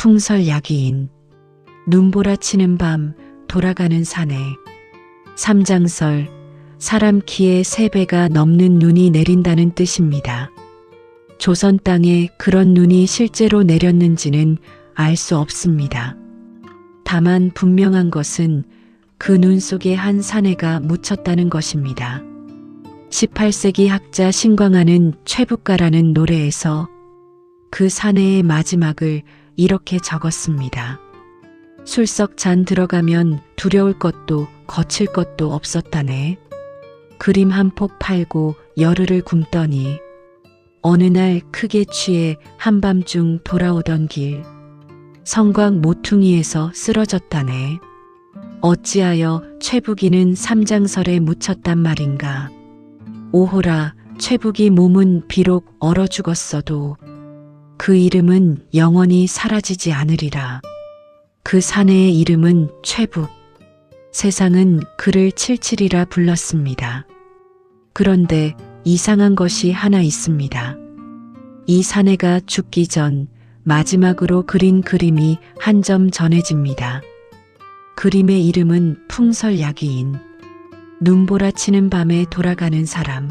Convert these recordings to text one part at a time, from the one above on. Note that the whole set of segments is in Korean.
풍설야기인. 눈보라치는 밤 돌아가는 산에. 삼장설, 사람 키의 3배가 넘는 눈이 내린다는 뜻입니다. 조선 땅에 그런 눈이 실제로 내렸는지는 알 수 없습니다. 다만 분명한 것은 그 눈 속에 한 사내가 묻혔다는 것입니다. 18세기 학자 신광하는 최북가라는 노래에서 그 사내의 마지막을 이렇게 적었습니다. 술석 잔 들어가면 두려울 것도 거칠 것도 없었다네. 그림 한 폭 팔고 열흘을 굶더니 어느 날 크게 취해 한밤중 돌아오던 길 성곽 모퉁이에서 쓰러졌다네. 어찌하여 최북이는 삼장설에 묻혔단 말인가. 오호라, 최북이 몸은 비록 얼어 죽었어도 그 이름은 영원히 사라지지 않으리라. 그 사내의 이름은 최북. 세상은 그를 칠칠이라 불렀습니다. 그런데 이상한 것이 하나 있습니다. 이 사내가 죽기 전 마지막으로 그린 그림이 한 점 전해집니다. 그림의 이름은 풍설야기인. 눈보라치는 밤에 돌아가는 사람.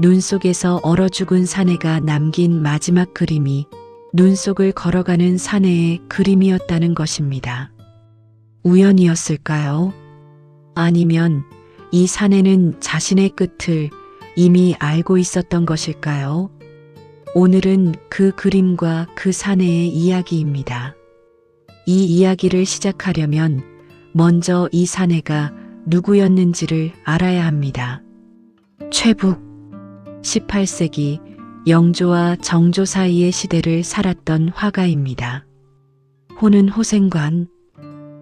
눈 속에서 얼어 죽은 사내가 남긴 마지막 그림이 눈 속을 걸어가는 사내의 그림이었다는 것입니다. 우연이었을까요? 아니면 이 사내는 자신의 끝을 이미 알고 있었던 것일까요? 오늘은 그 그림과 그 사내의 이야기입니다. 이 이야기를 시작하려면 먼저 이 사내가 누구였는지를 알아야 합니다. 최북, 18세기 영조와 정조 사이의 시대를 살았던 화가입니다. 호는 호생관,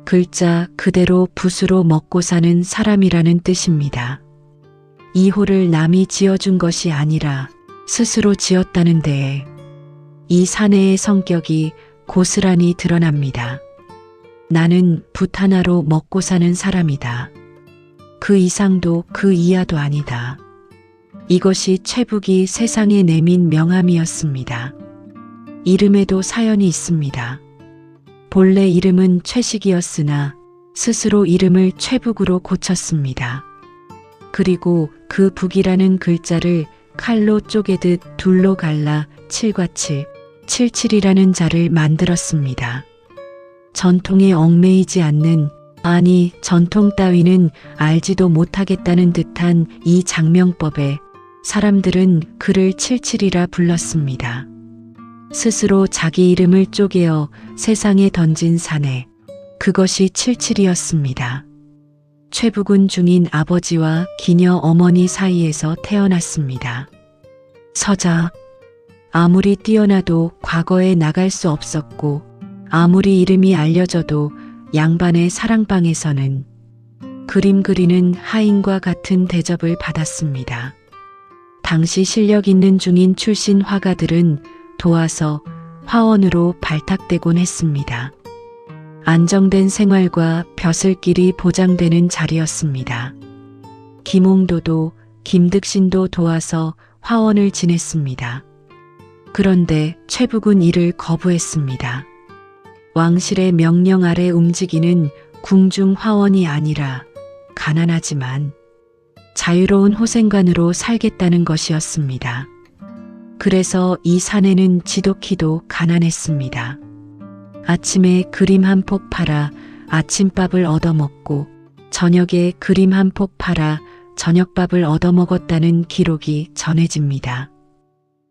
글자 그대로 붓으로 먹고 사는 사람이라는 뜻입니다. 이 호를 남이 지어준 것이 아니라 스스로 지었다는 데에 이 사내의 성격이 고스란히 드러납니다. 나는 붓 하나로 먹고 사는 사람이다. 그 이상도 그 이하도 아니다. 이것이 최북이 세상에 내민 명함이었습니다. 이름에도 사연이 있습니다. 본래 이름은 최식이었으나 스스로 이름을 최북으로 고쳤습니다. 그리고 그 북이라는 글자를 칼로 쪼개듯 둘로 갈라 7과 7, 77이라는 자를 만들었습니다. 전통에 얽매이지 않는, 아니 전통 따위는 알지도 못하겠다는 듯한 이 장명법에 사람들은 그를 77이라 불렀습니다. 스스로 자기 이름을 쪼개어 세상에 던진 사내, 그것이 77이었습니다. 최북은 중인 아버지와 기녀 어머니 사이에서 태어났습니다. 서자, 아무리 뛰어나도 과거에 나갈 수 없었고 아무리 이름이 알려져도 양반의 사랑방에서는 그림 그리는 하인과 같은 대접을 받았습니다. 당시 실력 있는 중인 출신 화가들은 도와서 화원으로 발탁되곤 했습니다. 안정된 생활과 벼슬길이 보장되는 자리였습니다. 김홍도도 김득신도 도와서 화원을 지냈습니다. 그런데 최북은 이를 거부했습니다. 왕실의 명령 아래 움직이는 궁중 화원이 아니라 가난하지만 자유로운 호생관으로 살겠다는 것이었습니다. 그래서 이 사내는 지독히도 가난했습니다. 아침에 그림 한 폭 팔아 아침밥을 얻어먹고 저녁에 그림 한 폭 팔아 저녁밥을 얻어먹었다는 기록이 전해집니다.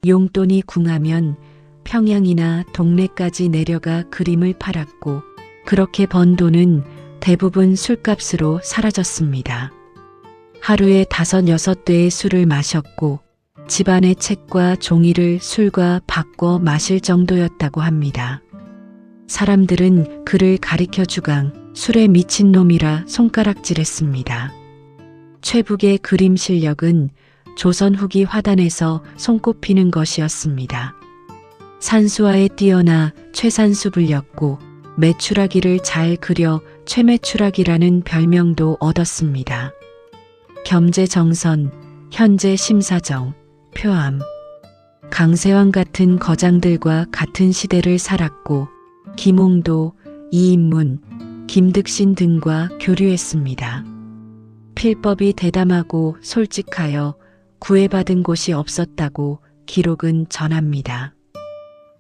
용돈이 궁하면 평양이나 동네까지 내려가 그림을 팔았고 그렇게 번 돈은 대부분 술값으로 사라졌습니다. 하루에 5, 6대의 술을 마셨고 집안의 책과 종이를 술과 바꿔 마실 정도였다고 합니다. 사람들은 그를 가리켜 주강, 술에 미친 놈이라 손가락질했습니다. 최북의 그림 실력은 조선 후기 화단에서 손꼽히는 것이었습니다. 산수화에 뛰어나 최산수 불렸고 메추라기를 잘 그려 최메추라기라는 별명도 얻었습니다. 겸재정선, 현재 심사정, 표암, 강세왕 같은 거장들과 같은 시대를 살았고 김홍도, 이인문, 김득신 등과 교류했습니다. 필법이 대담하고 솔직하여 구애받은 곳이 없었다고 기록은 전합니다.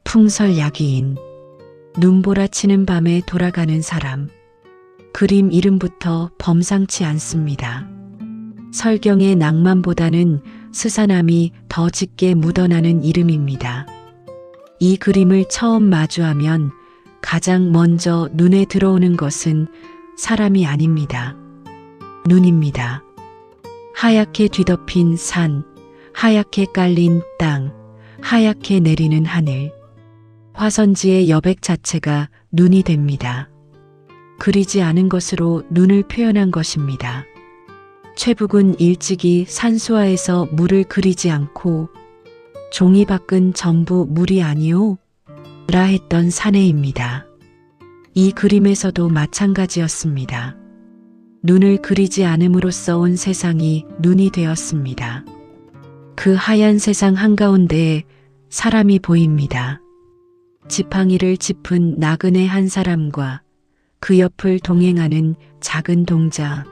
풍설야기인, 눈보라치는 밤에 돌아가는 사람. 그림 이름부터 범상치 않습니다. 설경의 낭만보다는 스산함이 더 짙게 묻어나는 이름입니다. 이 그림을 처음 마주하면 가장 먼저 눈에 들어오는 것은 사람이 아닙니다. 눈입니다. 하얗게 뒤덮인 산, 하얗게 깔린 땅, 하얗게 내리는 하늘. 화선지의 여백 자체가 눈이 됩니다. 그리지 않은 것으로 눈을 표현한 것입니다. 최북은 일찍이 산수화에서 물을 그리지 않고 종이 밖은 전부 물이 아니오? 라 했던 사내입니다. 이 그림에서도 마찬가지였습니다. 눈을 그리지 않음으로써 온 세상이 눈이 되었습니다. 그 하얀 세상 한가운데에 사람이 보입니다. 지팡이를 짚은 나그네 한 사람과 그 옆을 동행하는 작은 동자.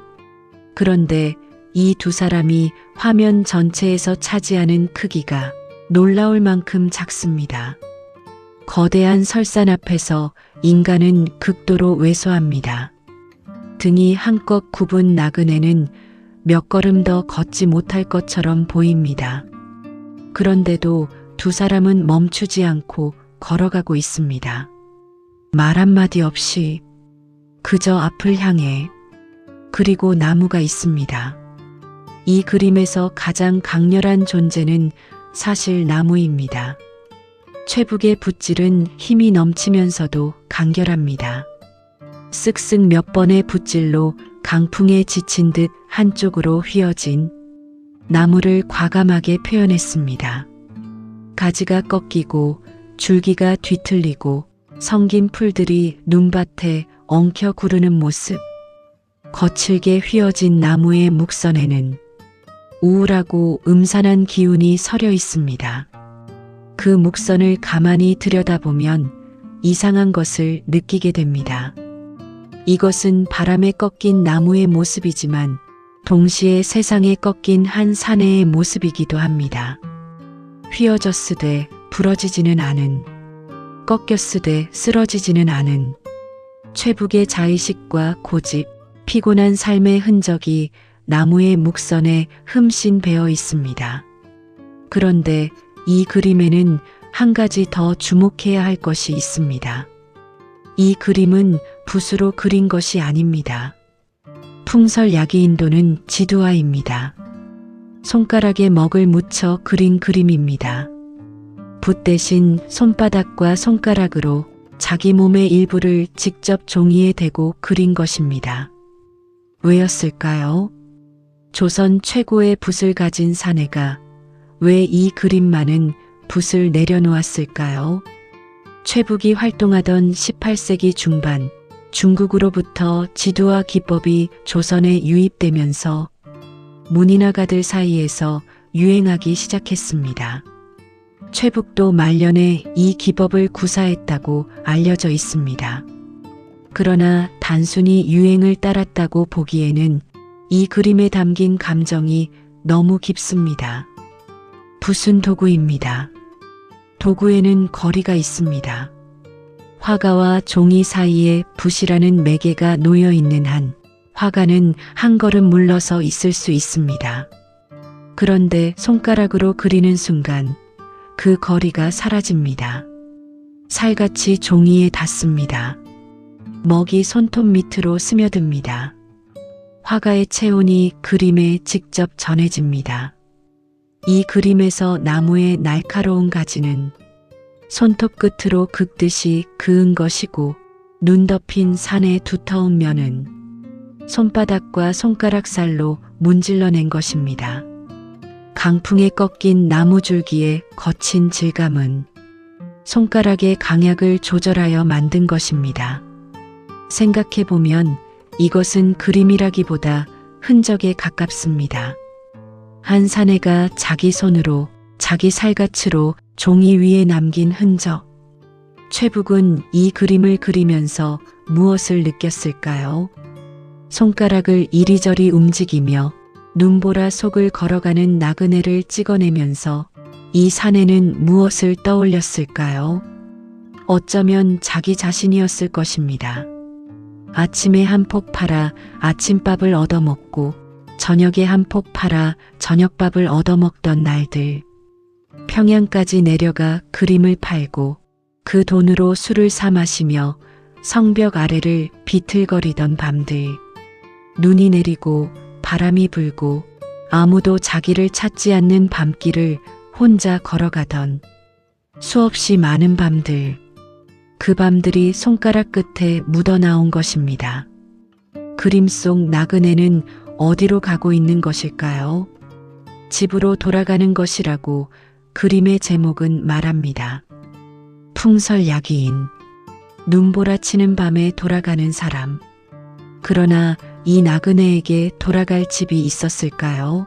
그런데 이 두 사람이 화면 전체에서 차지하는 크기가 놀라울 만큼 작습니다. 거대한 설산 앞에서 인간은 극도로 왜소합니다. 등이 한껏 굽은 나그네는 몇 걸음 더 걷지 못할 것처럼 보입니다. 그런데도 두 사람은 멈추지 않고 걸어가고 있습니다. 말 한마디 없이 그저 앞을 향해. 그리고 나무가 있습니다. 이 그림에서 가장 강렬한 존재는 사실 나무입니다. 최북의 붓질은 힘이 넘치면서도 간결합니다. 쓱쓱 몇 번의 붓질로 강풍에 지친 듯 한쪽으로 휘어진 나무를 과감하게 표현했습니다. 가지가 꺾이고 줄기가 뒤틀리고 성긴 풀들이 눈밭에 엉켜 구르는 모습. 거칠게 휘어진 나무의 목선에는 우울하고 음산한 기운이 서려 있습니다. 그 목선을 가만히 들여다보면 이상한 것을 느끼게 됩니다. 이것은 바람에 꺾인 나무의 모습이지만 동시에 세상에 꺾인 한 사내의 모습이기도 합니다. 휘어졌으되 부러지지는 않은, 꺾였으되 쓰러지지는 않은 최북의 자의식과 고집, 피곤한 삶의 흔적이 나무의 목선에 흠씬 배어 있습니다. 그런데 이 그림에는 한 가지 더 주목해야 할 것이 있습니다. 이 그림은 붓으로 그린 것이 아닙니다. 풍설야기인도는 지두화입니다. 손가락에 먹을 묻혀 그린 그림입니다. 붓 대신 손바닥과 손가락으로 자기 몸의 일부를 직접 종이에 대고 그린 것입니다. 왜였을까요? 조선 최고의 붓을 가진 사내가 왜 이 그림만은 붓을 내려놓았을까요? 최북이 활동하던 18세기 중반 중국으로부터 지두화 기법이 조선에 유입되면서 문인화가들 사이에서 유행하기 시작했습니다. 최북도 말년에 이 기법을 구사했다고 알려져 있습니다. 그러나 단순히 유행을 따랐다고 보기에는 이 그림에 담긴 감정이 너무 깊습니다. 붓은 도구입니다. 도구에는 거리가 있습니다. 화가와 종이 사이에 붓이라는 매개가 놓여 있는 한 화가는 한 걸음 물러서 있을 수 있습니다. 그런데 손가락으로 그리는 순간 그 거리가 사라집니다. 살같이 종이에 닿습니다. 먹이 손톱 밑으로 스며듭니다. 화가의 체온이 그림에 직접 전해집니다. 이 그림에서 나무의 날카로운 가지는 손톱 끝으로 긋듯이 그은 것이고 눈 덮인 산의 두터운 면은 손바닥과 손가락 살로 문질러낸 것입니다. 강풍에 꺾인 나무 줄기의 거친 질감은 손가락의 강약을 조절하여 만든 것입니다. 생각해보면 이것은 그림이라기보다 흔적에 가깝습니다. 한 사내가 자기 손으로, 자기 살갗으로 종이 위에 남긴 흔적. 최북은 이 그림을 그리면서 무엇을 느꼈을까요? 손가락을 이리저리 움직이며 눈보라 속을 걸어가는 나그네를 찍어내면서 이 사내는 무엇을 떠올렸을까요? 어쩌면 자기 자신이었을 것입니다. 아침에 한 폭 팔아 아침밥을 얻어먹고 저녁에 한 폭 팔아 저녁밥을 얻어먹던 날들. 평양까지 내려가 그림을 팔고 그 돈으로 술을 사 마시며 성벽 아래를 비틀거리던 밤들. 눈이 내리고 바람이 불고 아무도 자기를 찾지 않는 밤길을 혼자 걸어가던 수없이 많은 밤들. 그 밤들이 손가락 끝에 묻어나온 것입니다. 그림 속 나그네는 어디로 가고 있는 것일까요? 집으로 돌아가는 것이라고 그림의 제목은 말합니다. 풍설야기인, 눈보라치는 밤에 돌아가는 사람. 그러나 이 나그네에게 돌아갈 집이 있었을까요?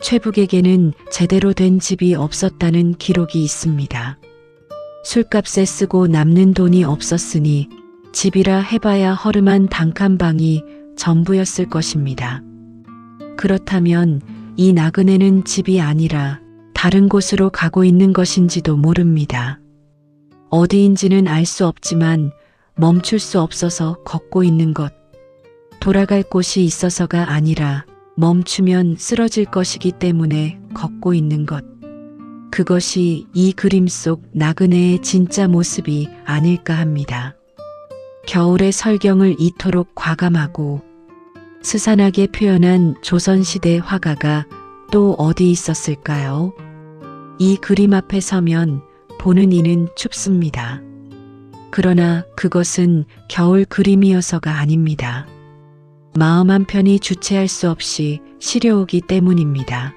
최북에게는 제대로 된 집이 없었다는 기록이 있습니다. 술값에 쓰고 남는 돈이 없었으니 집이라 해봐야 허름한 단칸방이 전부였을 것입니다. 그렇다면 이 나그네는 집이 아니라 다른 곳으로 가고 있는 것인지도 모릅니다. 어디인지는 알 수 없지만 멈출 수 없어서 걷고 있는 것. 돌아갈 곳이 있어서가 아니라 멈추면 쓰러질 것이기 때문에 걷고 있는 것. 그것이 이 그림 속 나그네의 진짜 모습이 아닐까 합니다. 겨울의 설경을 이토록 과감하고 스산하게 표현한 조선시대 화가가 또 어디 있었을까요? 이 그림 앞에 서면 보는 이는 춥습니다. 그러나 그것은 겨울 그림이어서가 아닙니다. 마음 한편이 주체할 수 없이 시려오기 때문입니다.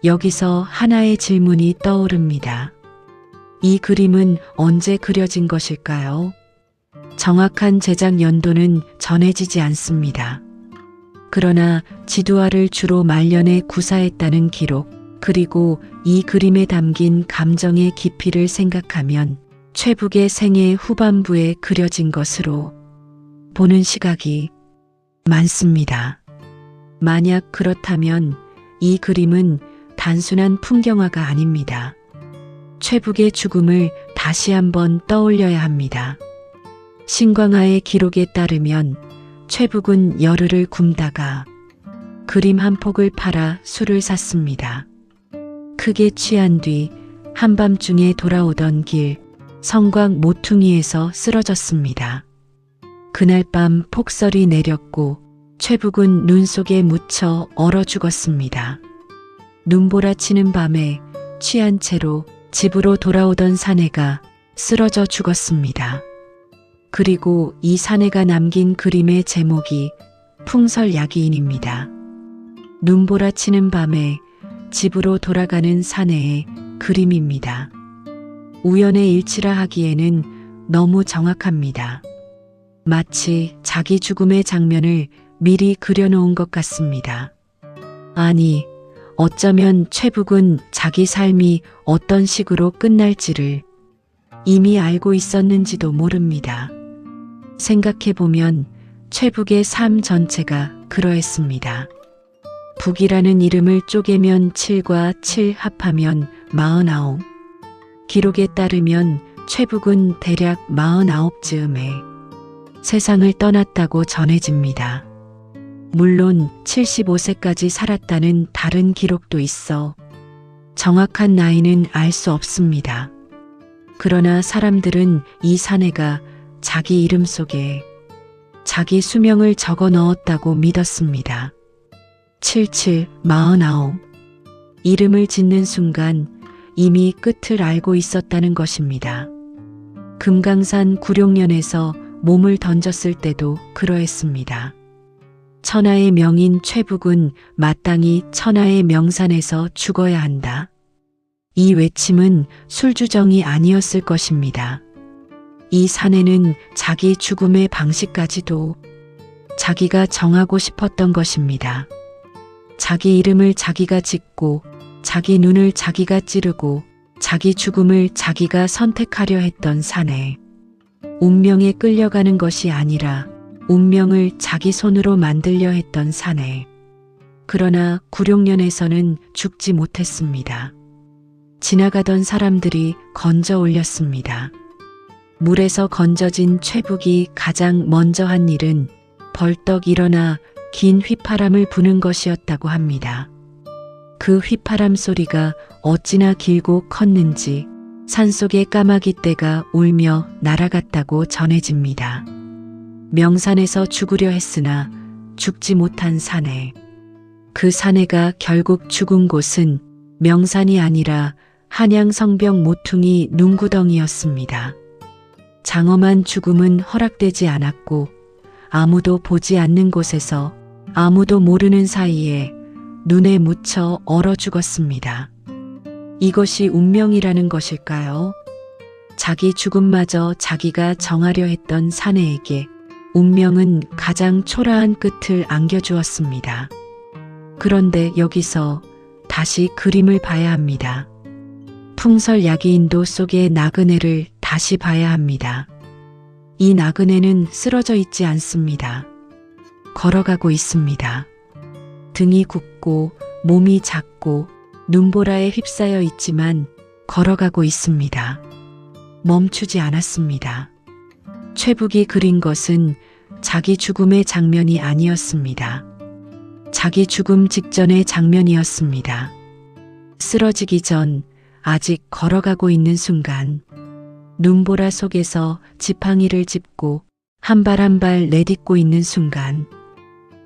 여기서 하나의 질문이 떠오릅니다. 이 그림은 언제 그려진 것일까요? 정확한 제작 연도는 전해지지 않습니다. 그러나 지두화를 주로 말년에 구사했다는 기록, 그리고 이 그림에 담긴 감정의 깊이를 생각하면 최북의 생애 후반부에 그려진 것으로 보는 시각이 많습니다. 만약 그렇다면 이 그림은 단순한 풍경화가 아닙니다. 최북의 죽음을 다시 한번 떠올려야 합니다. 신광하의 기록에 따르면 최북은 열흘을 굶다가 그림 한 폭을 팔아 술을 샀습니다. 크게 취한 뒤 한밤중에 돌아오던 길 성곽 모퉁이에서 쓰러졌습니다. 그날 밤 폭설이 내렸고 최북은 눈 속에 묻혀 얼어 죽었습니다. 눈보라치는 밤에 취한 채로 집으로 돌아오던 사내가 쓰러져 죽었습니다. 그리고 이 사내가 남긴 그림의 제목이 풍설야기인입니다. 눈보라치는 밤에 집으로 돌아가는 사내의 그림입니다. 우연의 일치라 하기에는 너무 정확합니다. 마치 자기 죽음의 장면을 미리 그려놓은 것 같습니다. 아니, 어쩌면 최북은 자기 삶이 어떤 식으로 끝날지를 이미 알고 있었는지도 모릅니다. 생각해보면 최북의 삶 전체가 그러했습니다. 북이라는 이름을 쪼개면 7과 7 합하면 49. 기록에 따르면 최북은 대략 49즈음에 세상을 떠났다고 전해집니다. 물론 75세까지 살았다는 다른 기록도 있어 정확한 나이는 알 수 없습니다. 그러나 사람들은 이 사내가 자기 이름 속에 자기 수명을 적어 넣었다고 믿었습니다. 77, 49. 이름을 짓는 순간 이미 끝을 알고 있었다는 것입니다. 금강산 구룡련에서 몸을 던졌을 때도 그러했습니다. 천하의 명인 최북은 마땅히 천하의 명산에서 죽어야 한다. 이 외침은 술주정이 아니었을 것입니다. 이 사내는 자기 죽음의 방식까지도 자기가 정하고 싶었던 것입니다. 자기 이름을 자기가 짓고 자기 눈을 자기가 찌르고 자기 죽음을 자기가 선택하려 했던 사내. 운명에 끌려가는 것이 아니라 운명을 자기 손으로 만들려 했던 사내. 그러나 구룡년에서는 죽지 못했습니다. 지나가던 사람들이 건져 올렸습니다. 물에서 건져진 최북이 가장 먼저 한 일은 벌떡 일어나 긴 휘파람을 부는 것이었다고 합니다. 그 휘파람 소리가 어찌나 길고 컸는지 산속의 까마귀 떼가 울며 날아갔다고 전해집니다. 명산에서 죽으려 했으나 죽지 못한 사내. 그 사내가 결국 죽은 곳은 명산이 아니라 한양 성벽 모퉁이 눈구덩이였습니다. 장엄한 죽음은 허락되지 않았고 아무도 보지 않는 곳에서 아무도 모르는 사이에 눈에 묻혀 얼어 죽었습니다. 이것이 운명이라는 것일까요? 자기 죽음마저 자기가 정하려 했던 사내에게 운명은 가장 초라한 끝을 안겨주었습니다. 그런데 여기서 다시 그림을 봐야 합니다. 풍설야기인도 속의 나그네를 다시 봐야 합니다. 이 나그네는 쓰러져 있지 않습니다. 걸어가고 있습니다. 등이 굽고 몸이 작고 눈보라에 휩싸여 있지만 걸어가고 있습니다. 멈추지 않았습니다. 최북이 그린 것은 자기 죽음의 장면이 아니었습니다. 자기 죽음 직전의 장면이었습니다. 쓰러지기 전 아직 걸어가고 있는 순간 눈보라 속에서 지팡이를 짚고 한 발 한 발 내딛고 있는 순간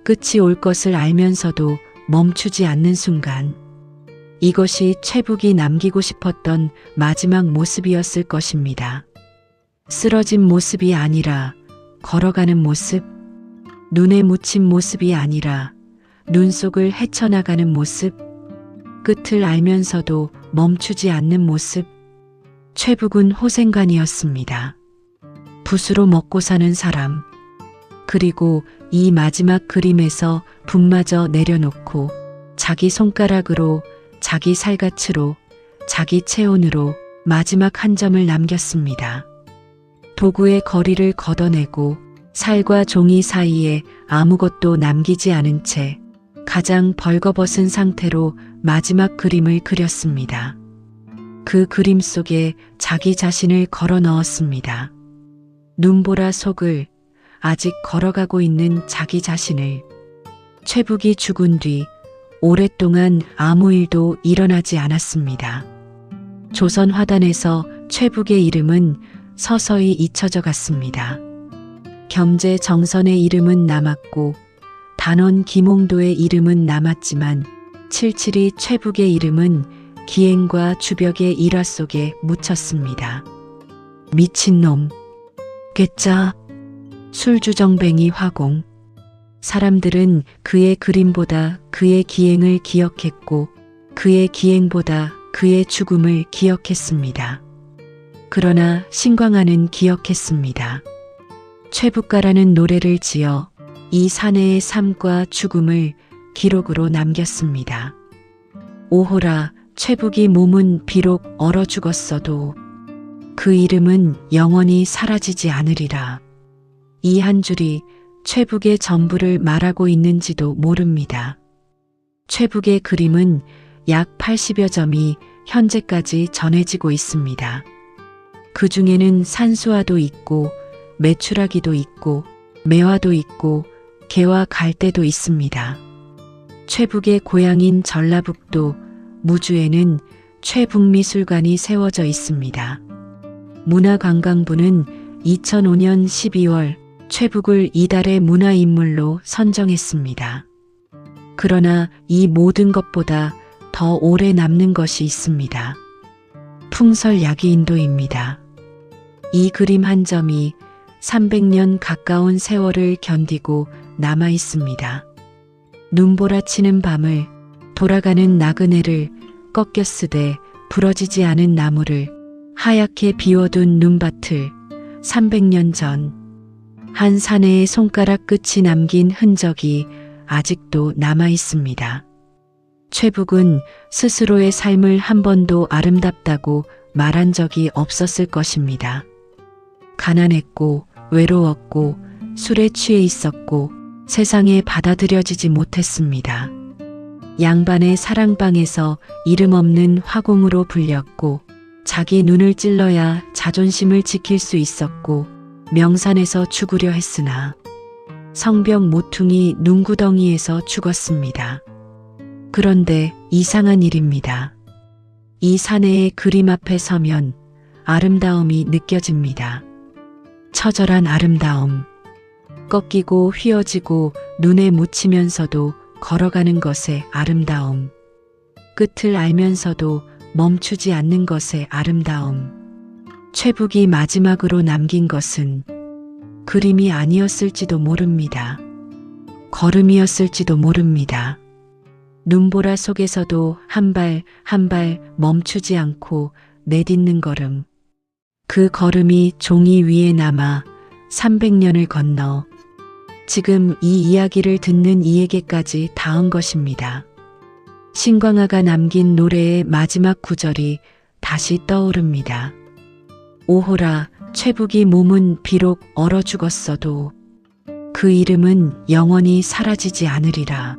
끝이 올 것을 알면서도 멈추지 않는 순간 이것이 최북이 남기고 싶었던 마지막 모습이었을 것입니다. 쓰러진 모습이 아니라 걸어가는 모습, 눈에 묻힌 모습이 아니라 눈 속을 헤쳐나가는 모습, 끝을 알면서도 멈추지 않는 모습. 최북은 호생관이었습니다. 붓으로 먹고 사는 사람. 그리고 이 마지막 그림에서 붓마저 내려놓고 자기 손가락으로, 자기 살갗으로, 자기 체온으로 마지막 한 점을 남겼습니다. 도구의 거리를 걷어내고 살과 종이 사이에 아무것도 남기지 않은 채 가장 벌거벗은 상태로 마지막 그림을 그렸습니다. 그 그림 속에 자기 자신을 걸어 넣었습니다. 눈보라 속을 아직 걸어가고 있는 자기 자신을. 최북이 죽은 뒤 오랫동안 아무 일도 일어나지 않았습니다. 조선 화단에서 최북의 이름은 서서히 잊혀져 갔습니다. 겸재 정선의 이름은 남았고 단원 김홍도의 이름은 남았지만 칠칠이 최북의 이름은 기행과 주벽의 일화 속에 묻혔습니다. 미친놈, 괴짜, 술주정뱅이 화공. 사람들은 그의 그림보다 그의 기행을 기억했고 그의 기행보다 그의 죽음을 기억했습니다. 그러나 신광하는 기억했습니다. 최북가라는 노래를 지어 이 사내의 삶과 죽음을 기록으로 남겼습니다. 오호라, 최북이 몸은 비록 얼어 죽었어도 그 이름은 영원히 사라지지 않으리라. 이 한 줄이 최북의 전부를 말하고 있는지도 모릅니다. 최북의 그림은 약 80여 점이 현재까지 전해지고 있습니다. 그 중에는 산수화도 있고 메추라기도 있고 매화도 있고 개와 갈대도 있습니다. 최북의 고향인 전라북도 무주에는 최북미술관이 세워져 있습니다. 문화관광부는 2005년 12월 최북을 이달의 문화인물로 선정했습니다. 그러나 이 모든 것보다 더 오래 남는 것이 있습니다. 풍설야기인도입니다. 이 그림 한 점이 300년 가까운 세월을 견디고 남아 있습니다. 눈보라치는 밤을, 돌아가는 나그네를, 꺾여 쓰되 부러지지 않은 나무를, 하얗게 비워둔 눈밭을 300년 전 한 사내의 손가락 끝이 남긴 흔적이 아직도 남아 있습니다. 최북은 스스로의 삶을 한 번도 아름답다고 말한 적이 없었을 것입니다. 가난했고 외로웠고 술에 취해 있었고 세상에 받아들여지지 못했습니다. 양반의 사랑방에서 이름 없는 화공으로 불렸고 자기 눈을 찔러야 자존심을 지킬 수 있었고 명산에서 죽으려 했으나 성벽 모퉁이 눈구덩이에서 죽었습니다. 그런데 이상한 일입니다. 이 사내의 그림 앞에 서면 아름다움이 느껴집니다. 처절한 아름다움. 꺾이고 휘어지고 눈에 묻히면서도 걸어가는 것의 아름다움. 끝을 알면서도 멈추지 않는 것의 아름다움. 최북이 마지막으로 남긴 것은 그림이 아니었을지도 모릅니다. 걸음이었을지도 모릅니다. 눈보라 속에서도 한 발 한 발 멈추지 않고 내딛는 걸음. 그 걸음이 종이 위에 남아 300년을 건너 지금 이 이야기를 듣는 이에게까지 닿은 것입니다. 신광아가 남긴 노래의 마지막 구절이 다시 떠오릅니다. 오호라, 최북이 몸은 비록 얼어 죽었어도 그 이름은 영원히 사라지지 않으리라.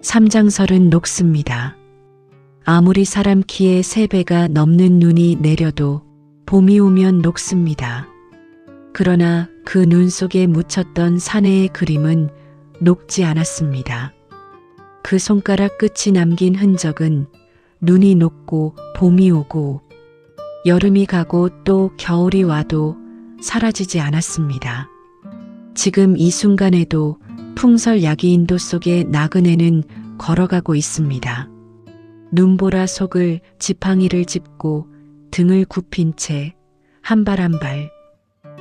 삼장설은 녹습니다. 아무리 사람 키의 3배가 넘는 눈이 내려도 봄이 오면 녹습니다. 그러나 그 눈 속에 묻혔던 사내의 그림은 녹지 않았습니다. 그 손가락 끝이 남긴 흔적은 눈이 녹고 봄이 오고 여름이 가고 또 겨울이 와도 사라지지 않았습니다. 지금 이 순간에도 풍설 야기인도 속의 나그네는 걸어가고 있습니다. 눈보라 속을 지팡이를 짚고 등을 굽힌 채 한 발 한 발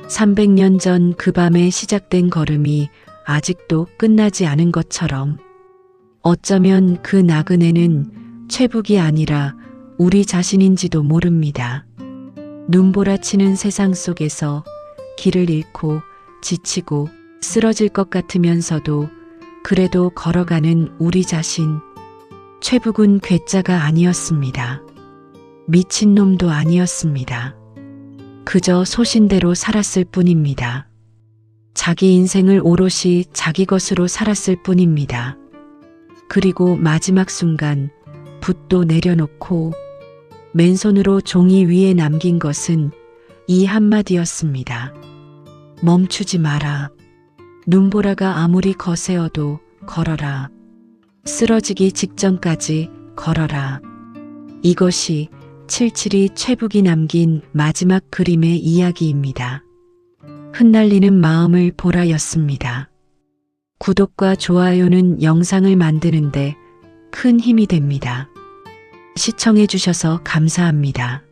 300년 전 그 밤에 시작된 걸음이 아직도 끝나지 않은 것처럼 어쩌면 그 나그네는 최북이 아니라 우리 자신인지도 모릅니다. 눈보라치는 세상 속에서 길을 잃고 지치고 쓰러질 것 같으면서도 그래도 걸어가는 우리 자신. 최북은 괴짜가 아니었습니다. 미친놈도 아니었습니다. 그저 소신대로 살았을 뿐입니다. 자기 인생을 오롯이 자기 것으로 살았을 뿐입니다. 그리고 마지막 순간 붓도 내려놓고 맨손으로 종이 위에 남긴 것은 이 한마디였습니다. 멈추지 마라. 눈보라가 아무리 거세어도 걸어라. 쓰러지기 직전까지 걸어라. 이것이 칠칠이 최북이 남긴 마지막 그림의 이야기입니다. 흩날리는 마음을 보라였습니다. 구독과 좋아요는 영상을 만드는데 큰 힘이 됩니다. 시청해 주셔서 감사합니다.